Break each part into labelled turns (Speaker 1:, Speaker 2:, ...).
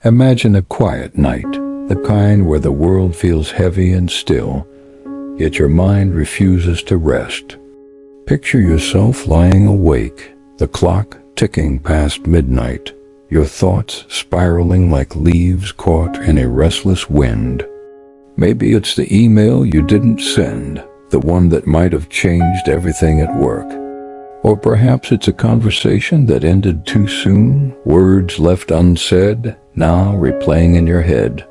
Speaker 1: Imagine a quiet night, the kind where the world feels heavy and still, yet your mind refuses to rest. Picture yourself lying awake, the clock ticking past midnight, your thoughts spiraling like leaves caught in a restless wind. Maybe it's the email you didn't send, the one that might have changed everything at work. Or perhaps it's a conversation that ended too soon, words left unsaid, now replaying in your head.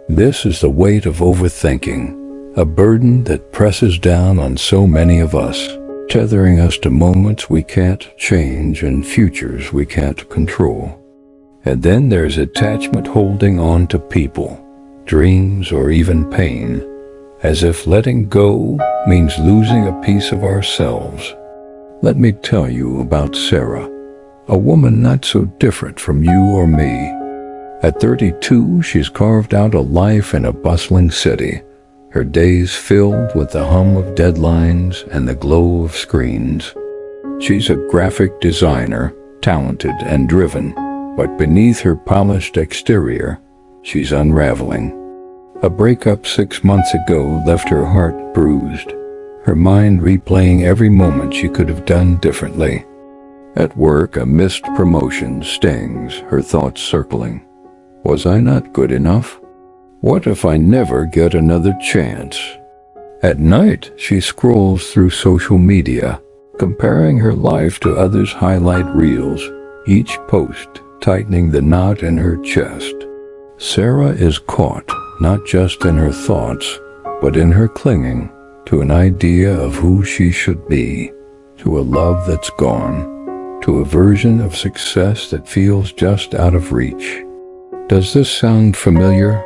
Speaker 1: This is the weight of overthinking, a burden that presses down on so many of us, tethering us to moments we can't change and futures we can't control. And then there's attachment, holding on to people, dreams, or even pain, as if letting go means losing a piece of ourselves. Let me tell you about Sarah, a woman not so different from you or me. At 32, she's carved out a life in a bustling city, her days filled with the hum of deadlines and the glow of screens. She's a graphic designer, talented and driven, but beneath her polished exterior, she's unraveling. A breakup 6 months ago left her heart bruised, her mind replaying every moment she could have done differently. At work, a missed promotion stings, her thoughts circling. Was I not good enough? What if I never get another chance? At night, she scrolls through social media, comparing her life to others' highlight reels, each post tightening the knot in her chest. Sarah is caught, not just in her thoughts, but in her clinging to an idea of who she should be, to a love that's gone, to a version of success that feels just out of reach. Does this sound familiar?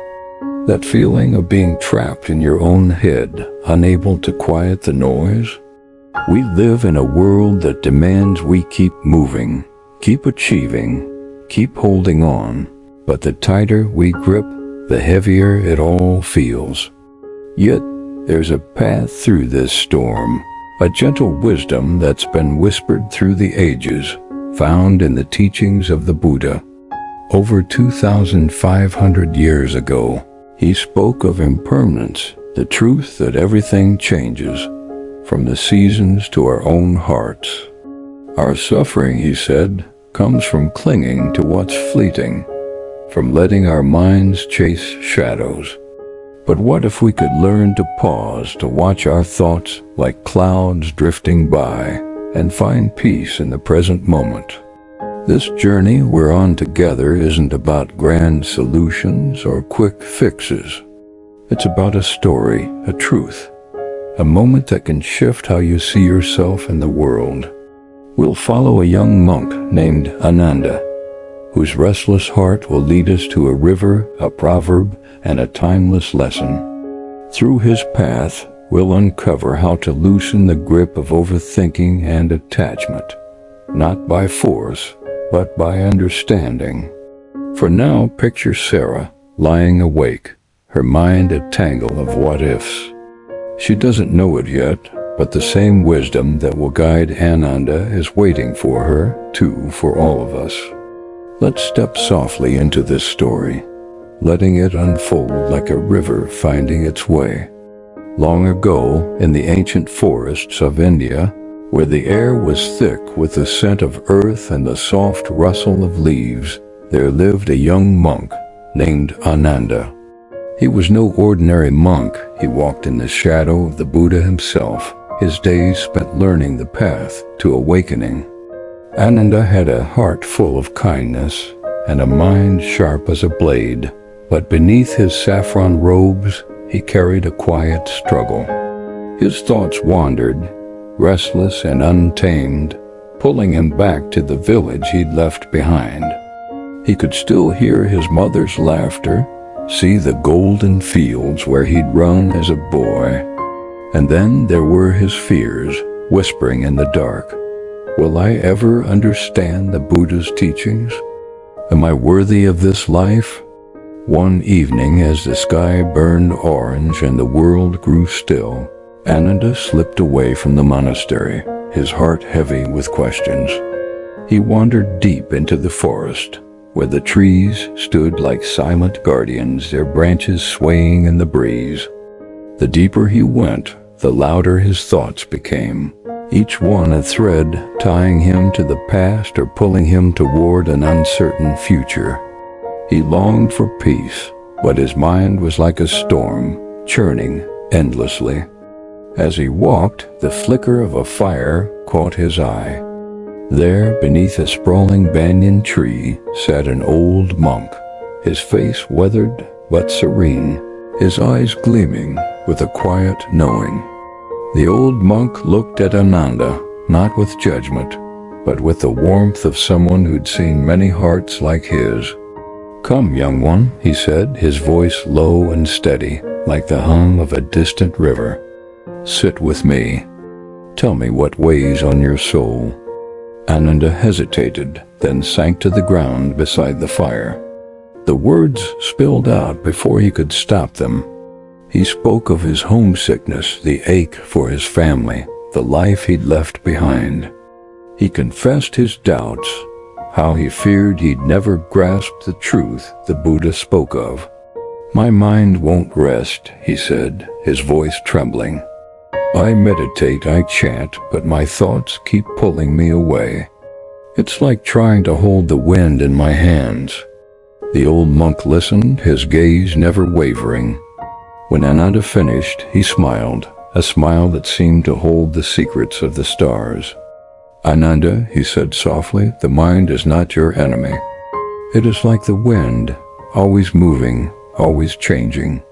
Speaker 1: That feeling of being trapped in your own head, unable to quiet the noise? We live in a world that demands we keep moving, keep achieving, keep holding on, but the tighter we grip, the heavier it all feels. Yet, there's a path through this storm, a gentle wisdom that's been whispered through the ages, found in the teachings of the Buddha. Over 2,500 years ago, he spoke of impermanence, the truth that everything changes, from the seasons to our own hearts. Our suffering, he said, comes from clinging to what's fleeting, from letting our minds chase shadows. But what if we could learn to pause, to watch our thoughts like clouds drifting by, and find peace in the present moment? This journey we're on together isn't about grand solutions or quick fixes. It's about a story, a truth, a moment that can shift how you see yourself in the world. We'll follow a young monk named Ananda, whose restless heart will lead us to a river, a proverb, and a timeless lesson. Through his path, we'll uncover how to loosen the grip of overthinking and attachment, not by force, but by understanding. For now, picture Sarah lying awake, her mind a tangle of what-ifs. She doesn't know it yet, but the same wisdom that will guide Ananda is waiting for her, too, for all of us. Let's step softly into this story, letting it unfold like a river finding its way. Long ago, in the ancient forests of India, where the air was thick with the scent of earth and the soft rustle of leaves, there lived a young monk named Ananda. He was no ordinary monk. He walked in the shadow of the Buddha himself, his days spent learning the path to awakening. Ananda had a heart full of kindness and a mind sharp as a blade, but beneath his saffron robes he carried a quiet struggle. His thoughts wandered, restless and untamed, pulling him back to the village he'd left behind. He could still hear his mother's laughter, see the golden fields where he'd run as a boy. And then there were his fears, whispering in the dark. Will I ever understand the Buddha's teachings? Am I worthy of this life? One evening, as the sky burned orange and the world grew still, Ananda slipped away from the monastery, his heart heavy with questions. He wandered deep into the forest, where the trees stood like silent guardians, their branches swaying in the breeze. The deeper he went, the louder his thoughts became, each one a thread tying him to the past or pulling him toward an uncertain future. He longed for peace, but his mind was like a storm, churning endlessly. As he walked, the flicker of a fire caught his eye. There, beneath a sprawling banyan tree, sat an old monk, his face weathered but serene, his eyes gleaming with a quiet knowing. The old monk looked at Ananda, not with judgment, but with the warmth of someone who'd seen many hearts like his. "Come, young one," he said, his voice low and steady, like the hum of a distant river. "Sit with me. Tell me what weighs on your soul." Ananda hesitated, then sank to the ground beside the fire. The words spilled out before he could stop them. He spoke of his homesickness, the ache for his family, the life he'd left behind. He confessed his doubts, how he feared he'd never grasped the truth the Buddha spoke of. "My mind won't rest," he said, his voice trembling. "I meditate, I chant, but my thoughts keep pulling me away. It's like trying to hold the wind in my hands." The old monk listened, his gaze never wavering. When Ananda finished, he smiled, a smile that seemed to hold the secrets of the stars. "Ananda," he said softly, "the mind is not your enemy. It is like the wind, always moving, always changing.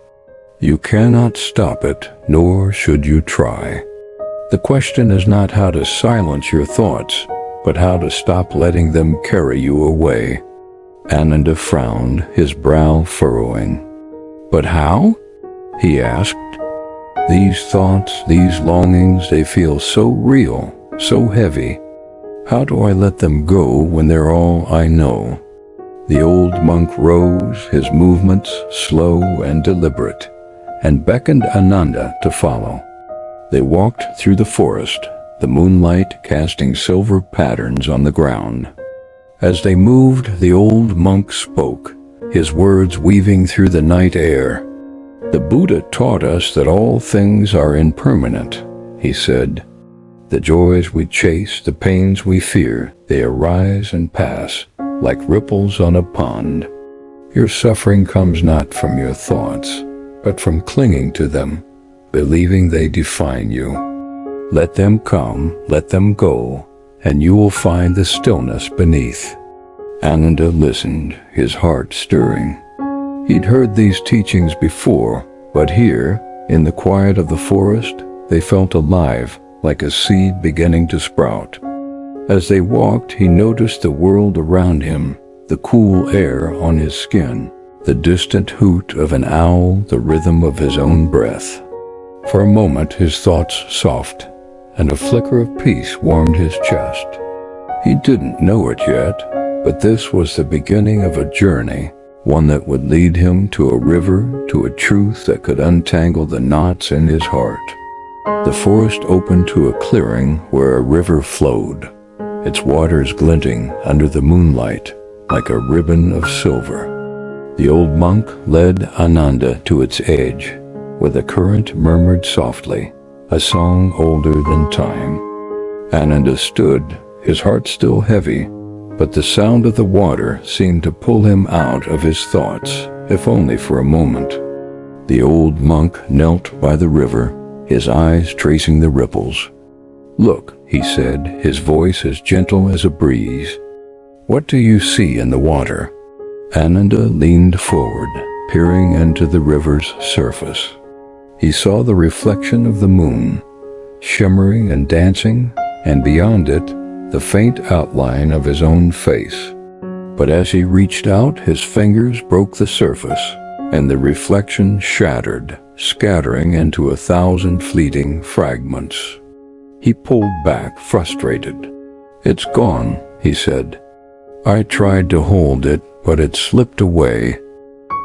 Speaker 1: You cannot stop it, nor should you try. The question is not how to silence your thoughts, but how to stop letting them carry you away." Ananda frowned, his brow furrowing. "But how?" he asked. "These thoughts, these longings, they feel so real, so heavy. How do I let them go when they're all I know?" The old monk rose, his movements slow and deliberate, and beckoned Ananda to follow. They walked through the forest, the moonlight casting silver patterns on the ground. As they moved, the old monk spoke, his words weaving through the night air. "The Buddha taught us that all things are impermanent," he said. "The joys we chase, the pains we fear, they arise and pass, like ripples on a pond. Your suffering comes not from your thoughts, but from clinging to them, believing they define you. Let them come, let them go, and you will find the stillness beneath." Ananda listened, his heart stirring. He'd heard these teachings before, but here, in the quiet of the forest, they felt alive, like a seed beginning to sprout. As they walked, he noticed the world around him, the cool air on his skin, the distant hoot of an owl, the rhythm of his own breath. For a moment his thoughts softened, and a flicker of peace warmed his chest. He didn't know it yet, but this was the beginning of a journey, one that would lead him to a river, to a truth that could untangle the knots in his heart. The forest opened to a clearing where a river flowed, its waters glinting under the moonlight like a ribbon of silver. The old monk led Ananda to its edge, where the current murmured softly, a song older than time. Ananda stood, his heart still heavy, but the sound of the water seemed to pull him out of his thoughts, if only for a moment. The old monk knelt by the river, his eyes tracing the ripples. "Look," he said, his voice as gentle as a breeze. "What do you see in the water?" Ananda leaned forward, peering into the river's surface. He saw the reflection of the moon, shimmering and dancing, and beyond it, the faint outline of his own face. But as he reached out, his fingers broke the surface, and the reflection shattered, scattering into 1,000 fleeting fragments. He pulled back, frustrated. "It's gone," he said. "I tried to hold it, but it slipped away."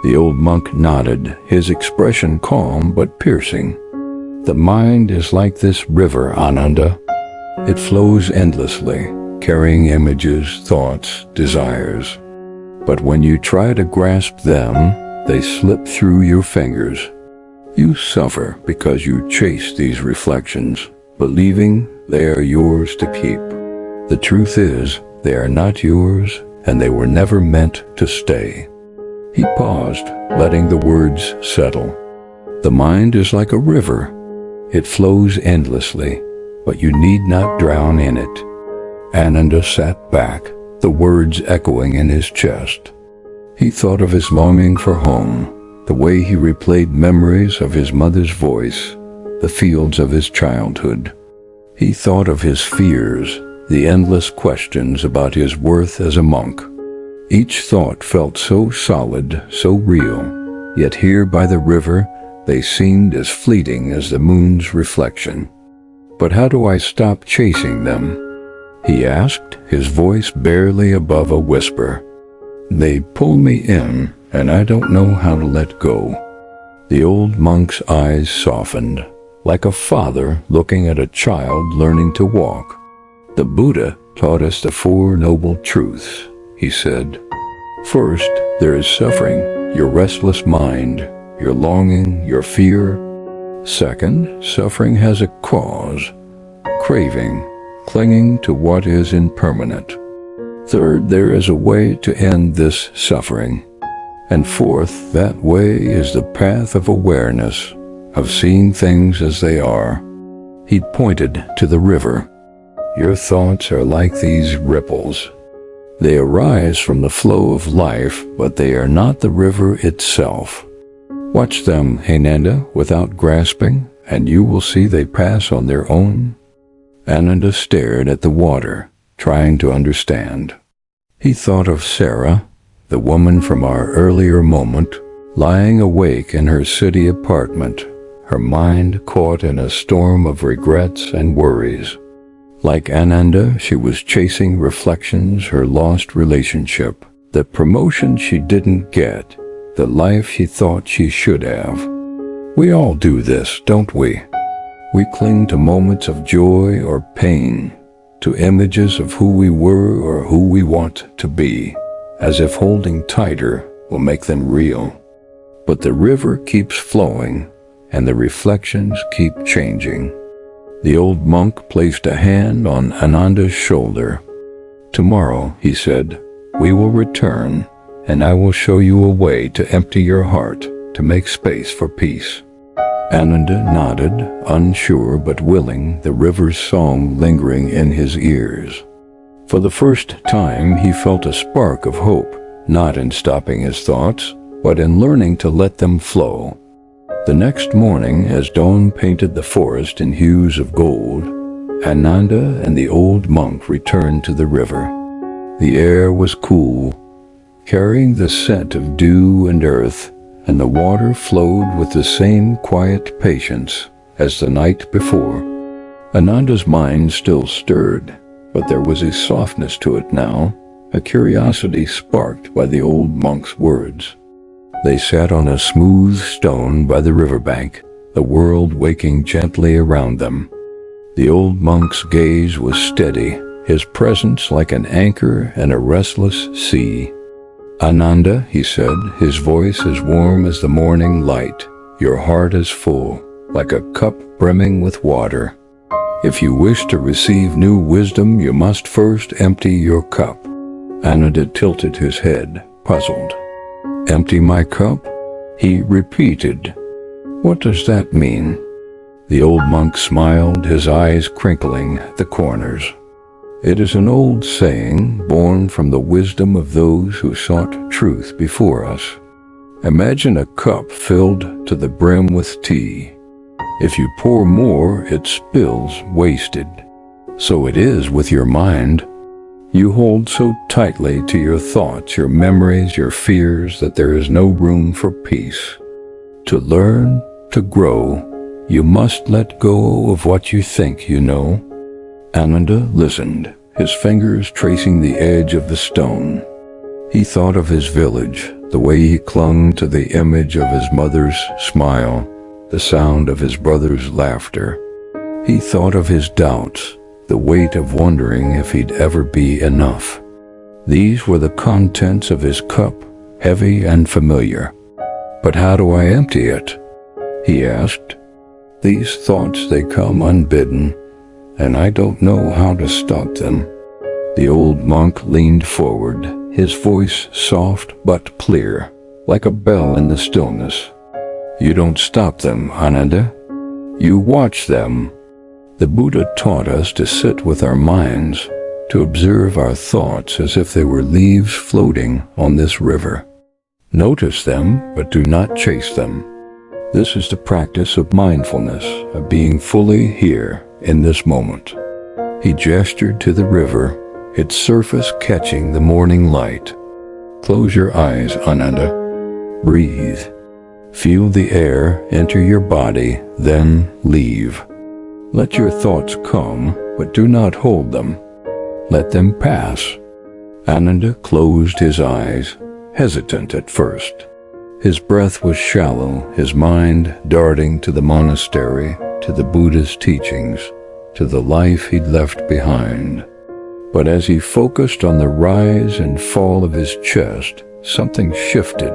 Speaker 1: The old monk nodded, his expression calm but piercing. "The mind is like this river, Ananda. It flows endlessly, carrying images, thoughts, desires. But when you try to grasp them, they slip through your fingers. You suffer because you chase these reflections, believing they are yours to keep. The truth is, they are not yours, and they were never meant to stay. He paused, letting the words settle. The mind is like a river. It flows endlessly, but you need not drown in it. Ananda sat back, the words echoing in his chest. He thought of his longing for home, the way he replayed memories of his mother's voice, the fields of his childhood. He thought of his fears, the endless questions about his worth as a monk. Each thought felt so solid, so real, yet here by the river they seemed as fleeting as the moon's reflection. But how do I stop chasing them? He asked, his voice barely above a whisper. They pull me in, and I don't know how to let go. The old monk's eyes softened, like a father looking at a child learning to walk. The Buddha taught us the Four Noble Truths, he said. First, there is suffering, your restless mind, your longing, your fear. Second, suffering has a cause, craving, clinging to what is impermanent. Third, there is a way to end this suffering. And fourth, that way is the path of awareness, of seeing things as they are. He pointed to the river. Your thoughts are like these ripples. They arise from the flow of life, but they are not the river itself. Watch them, Ananda, without grasping, and you will see they pass on their own. Ananda stared at the water, trying to understand. He thought of Sarah, the woman from our earlier moment, lying awake in her city apartment, her mind caught in a storm of regrets and worries. Like Ananda, she was chasing reflections, her lost relationship, the promotion she didn't get, the life she thought she should have. We all do this, don't we? We cling to moments of joy or pain, to images of who we were or who we want to be, as if holding tighter will make them real. But the river keeps flowing, and the reflections keep changing. The old monk placed a hand on Ananda's shoulder. Tomorrow, he said, we will return, and I will show you a way to empty your heart, to make space for peace. Ananda nodded, unsure but willing, the river's song lingering in his ears. For the first time, he felt a spark of hope, not in stopping his thoughts, but in learning to let them flow. The next morning, as dawn painted the forest in hues of gold, Ananda and the old monk returned to the river. The air was cool, carrying the scent of dew and earth, and the water flowed with the same quiet patience as the night before. Ananda's mind still stirred, but there was a softness to it now, a curiosity sparked by the old monk's words. They sat on a smooth stone by the riverbank, the world waking gently around them. The old monk's gaze was steady, his presence like an anchor in a restless sea. Ananda, he said, his voice as warm as the morning light, your heart is full, like a cup brimming with water. If you wish to receive new wisdom, you must first empty your cup. Ananda tilted his head, puzzled. Empty my cup? He repeated. What does that mean? The old monk smiled, his eyes crinkling at the corners. It is an old saying, born from the wisdom of those who sought truth before us. Imagine a cup filled to the brim with tea. If you pour more, it spills, wasted. So it is with your mind. You hold so tightly to your thoughts, your memories, your fears, that there is no room for peace. To learn, to grow, you must let go of what you think you know. Ananda listened, his fingers tracing the edge of the stone. He thought of his village, the way he clung to the image of his mother's smile, the sound of his brother's laughter. He thought of his doubts, the weight of wondering if he'd ever be enough. These were the contents of his cup, heavy and familiar. "But how do I empty it?" he asked. "These thoughts, they come unbidden, and I don't know how to stop them." The old monk leaned forward, his voice soft but clear, like a bell in the stillness. "You don't stop them, Ananda. You watch them." The Buddha taught us to sit with our minds, to observe our thoughts as if they were leaves floating on this river. Notice them, but do not chase them. This is the practice of mindfulness, of being fully here in this moment. He gestured to the river, its surface catching the morning light. "Close your eyes, Ananda. Breathe. Feel the air enter your body, then leave. Let your thoughts come, but do not hold them. Let them pass." Ananda closed his eyes, hesitant at first. His breath was shallow, his mind darting to the monastery, to the Buddha's teachings, to the life he'd left behind. But as he focused on the rise and fall of his chest, something shifted.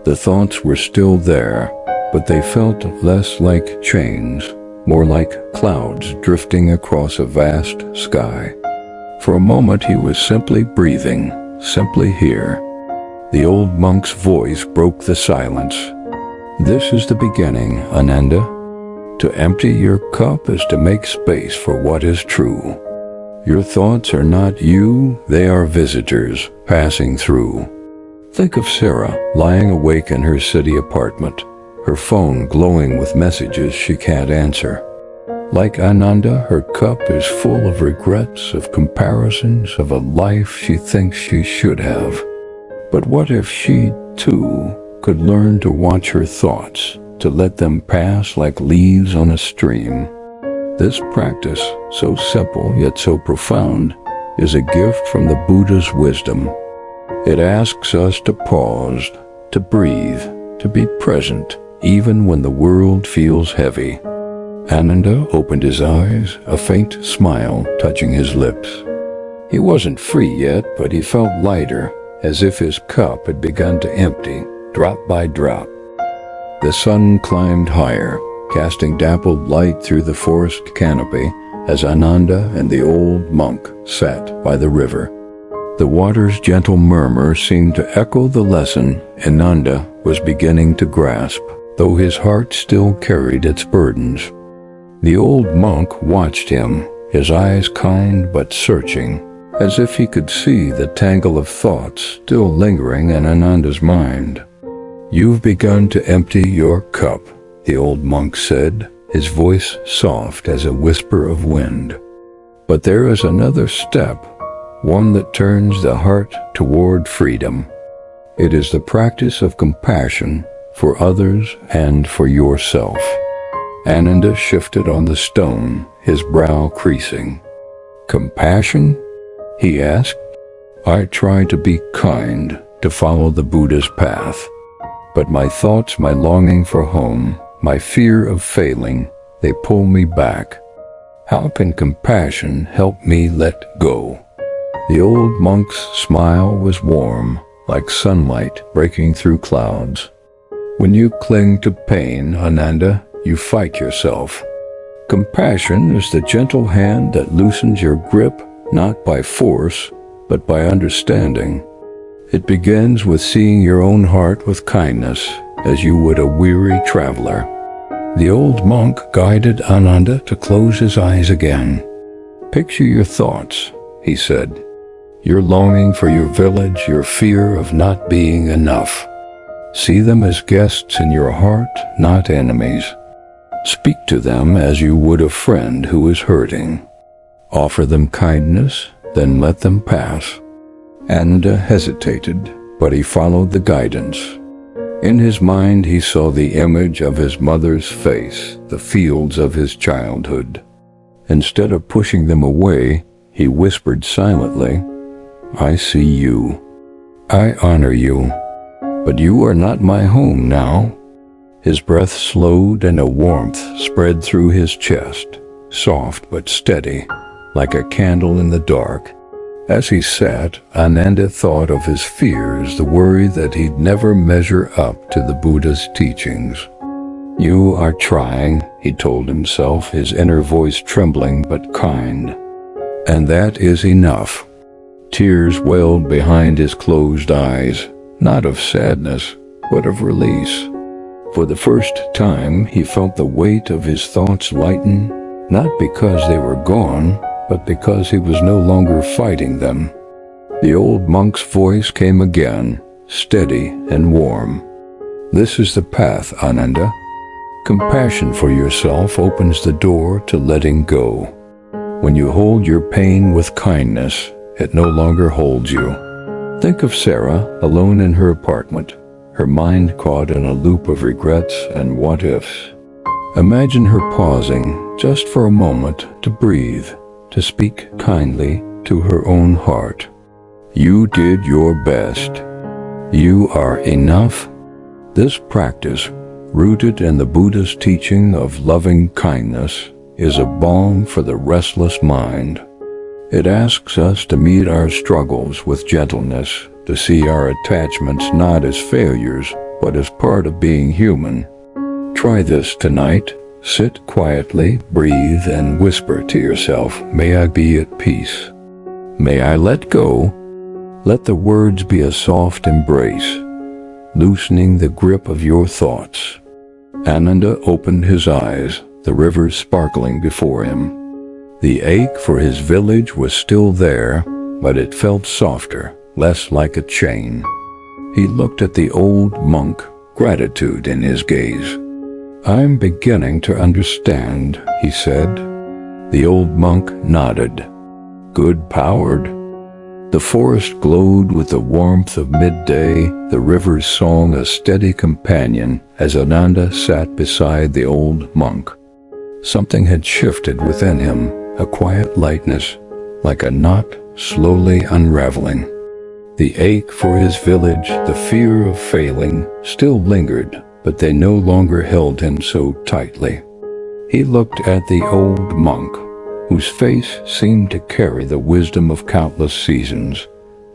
Speaker 1: The thoughts were still there, but they felt less like chains, more like clouds drifting across a vast sky. For a moment he was simply breathing, simply here. The old monk's voice broke the silence. "This is the beginning, Ananda. To empty your cup is to make space for what is true. Your thoughts are not you, they are visitors passing through." Think of Sarah lying awake in her city apartment, her phone glowing with messages she can't answer. Like Ananda, her cup is full of regrets, of comparisons, of a life she thinks she should have. But what if she, too, could learn to watch her thoughts, to let them pass like leaves on a stream? This practice, so simple yet so profound, is a gift from the Buddha's wisdom. It asks us to pause, to breathe, to be present, even when the world feels heavy. Ananda opened his eyes, a faint smile touching his lips. He wasn't free yet, but he felt lighter, as if his cup had begun to empty, drop by drop. The sun climbed higher, casting dappled light through the forest canopy as Ananda and the old monk sat by the river. The water's gentle murmur seemed to echo the lesson Ananda was beginning to grasp, though his heart still carried its burdens. The old monk watched him, his eyes kind but searching, as if he could see the tangle of thoughts still lingering in Ananda's mind. "You've begun to empty your cup," the old monk said, his voice soft as a whisper of wind. "But there is another step, one that turns the heart toward freedom. It is the practice of compassion for others and for yourself." Ananda shifted on the stone, his brow creasing. "Compassion?" he asked. "I try to be kind, to follow the Buddha's path. But my thoughts, my longing for home, my fear of failing, they pull me back. How can compassion help me let go?" The old monk's smile was warm, like sunlight breaking through clouds. "When you cling to pain, Ananda, you fight yourself. Compassion is the gentle hand that loosens your grip, not by force, but by understanding. It begins with seeing your own heart with kindness, as you would a weary traveler." The old monk guided Ananda to close his eyes again. "Picture your thoughts," he said. "Your longing for your village, your fear of not being enough. See them as guests in your heart, not enemies. Speak to them as you would a friend who is hurting. Offer them kindness, then let them pass." Ananda hesitated, but he followed the guidance. In his mind he saw the image of his mother's face, the fields of his childhood. Instead of pushing them away, he whispered silently, "I see you. I honor you. But you are not my home now." His breath slowed and a warmth spread through his chest, soft but steady, like a candle in the dark. As he sat, Ananda thought of his fears, the worry that he'd never measure up to the Buddha's teachings. "You are trying," he told himself, his inner voice trembling but kind. "And that is enough." Tears welled behind his closed eyes, not of sadness, but of release. For the first time, he felt the weight of his thoughts lighten, not because they were gone, but because he was no longer fighting them. The old monk's voice came again, steady and warm. "This is the path, Ananda. Compassion for yourself opens the door to letting go. When you hold your pain with kindness, it no longer holds you." Think of Sarah, alone in her apartment, her mind caught in a loop of regrets and what-ifs. Imagine her pausing, just for a moment, to breathe, to speak kindly to her own heart. "You did your best. You are enough." This practice, rooted in the Buddha's teaching of loving kindness, is a balm for the restless mind. It asks us to meet our struggles with gentleness, to see our attachments not as failures, but as part of being human. Try this tonight. Sit quietly, breathe, and whisper to yourself, "May I be at peace. May I let go." Let the words be a soft embrace, loosening the grip of your thoughts. Ananda opened his eyes, the river sparkling before him. The ache for his village was still there, but it felt softer, less like a chain. He looked at the old monk, gratitude in his gaze. "I'm beginning to understand," he said. The old monk nodded. "Good-powered." The forest glowed with the warmth of midday, the river's song a steady companion as Ananda sat beside the old monk. Something had shifted within him, a quiet lightness, like a knot slowly unraveling. The ache for his village, the fear of failing, still lingered, but they no longer held him so tightly. He looked at the old monk, whose face seemed to carry the wisdom of countless seasons,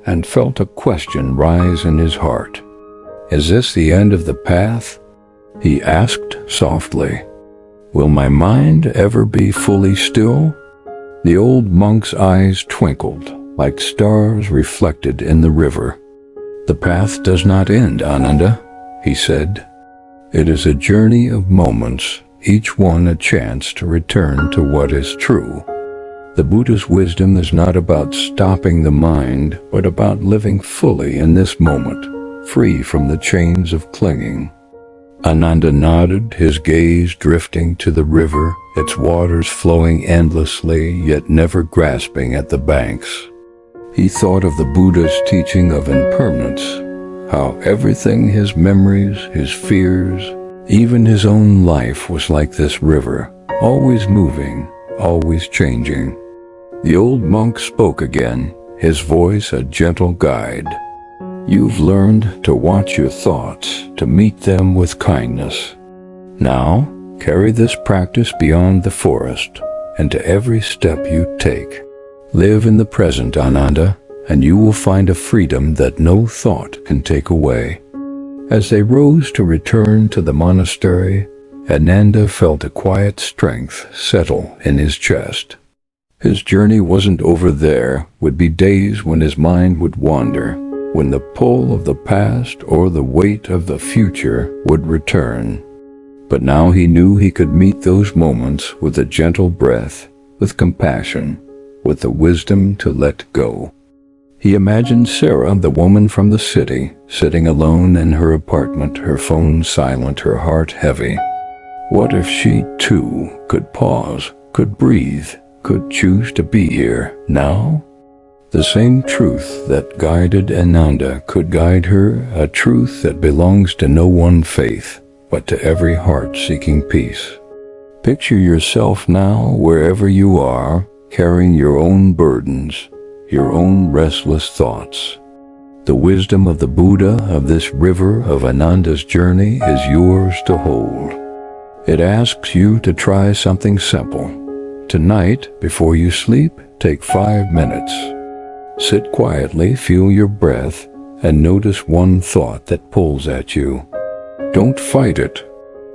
Speaker 1: and felt a question rise in his heart. "Is this the end of the path?" he asked softly. "Will my mind ever be fully still?" The old monk's eyes twinkled, like stars reflected in the river. "The path does not end, Ananda," he said. "It is a journey of moments, each one a chance to return to what is true. The Buddha's wisdom is not about stopping the mind, but about living fully in this moment, free from the chains of clinging." Ananda nodded, his gaze drifting to the river, its waters flowing endlessly, yet never grasping at the banks. He thought of the Buddha's teaching of impermanence, how everything, his memories, his fears, even his own life was like this river, always moving, always changing. The old monk spoke again, his voice a gentle guide. "You've learned to watch your thoughts, to meet them with kindness. Now, carry this practice beyond the forest, and to every step you take. Live in the present, Ananda, and you will find a freedom that no thought can take away." As they rose to return to the monastery, Ananda felt a quiet strength settle in his chest. His journey wasn't over there, would be days when his mind would wander, when the pull of the past or the weight of the future would return. But now he knew he could meet those moments with a gentle breath, with compassion, with the wisdom to let go. He imagined Sarah, the woman from the city, sitting alone in her apartment, her phone silent, her heart heavy. What if she, too, could pause, could breathe, could choose to be here, now? The same truth that guided Ananda could guide her, a truth that belongs to no one faith, but to every heart seeking peace. Picture yourself now, wherever you are, carrying your own burdens, your own restless thoughts. The wisdom of the Buddha, of this river of Ananda's journey, is yours to hold. It asks you to try something simple. Tonight, before you sleep, take 5 minutes. Sit quietly, feel your breath, and notice one thought that pulls at you. Don't fight it.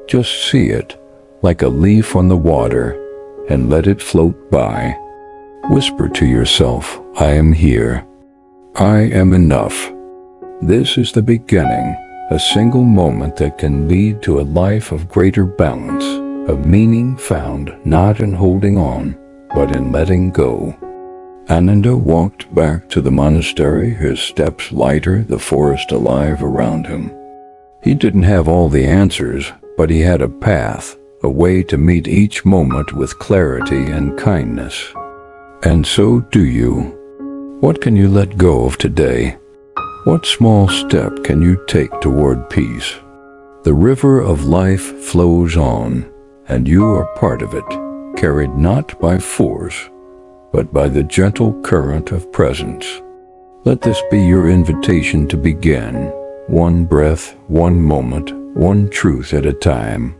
Speaker 1: Just see it, like a leaf on the water, and let it float by. Whisper to yourself, I am here. I am enough. This is the beginning, a single moment that can lead to a life of greater balance, of meaning found not in holding on, but in letting go. Ananda walked back to the monastery, his steps lighter, the forest alive around him. He didn't have all the answers, but he had a path, a way to meet each moment with clarity and kindness. And so do you. What can you let go of today? What small step can you take toward peace? The river of life flows on, and you are part of it, carried not by force, but by the gentle current of presence. Let this be your invitation to begin, one breath, one moment, one truth at a time.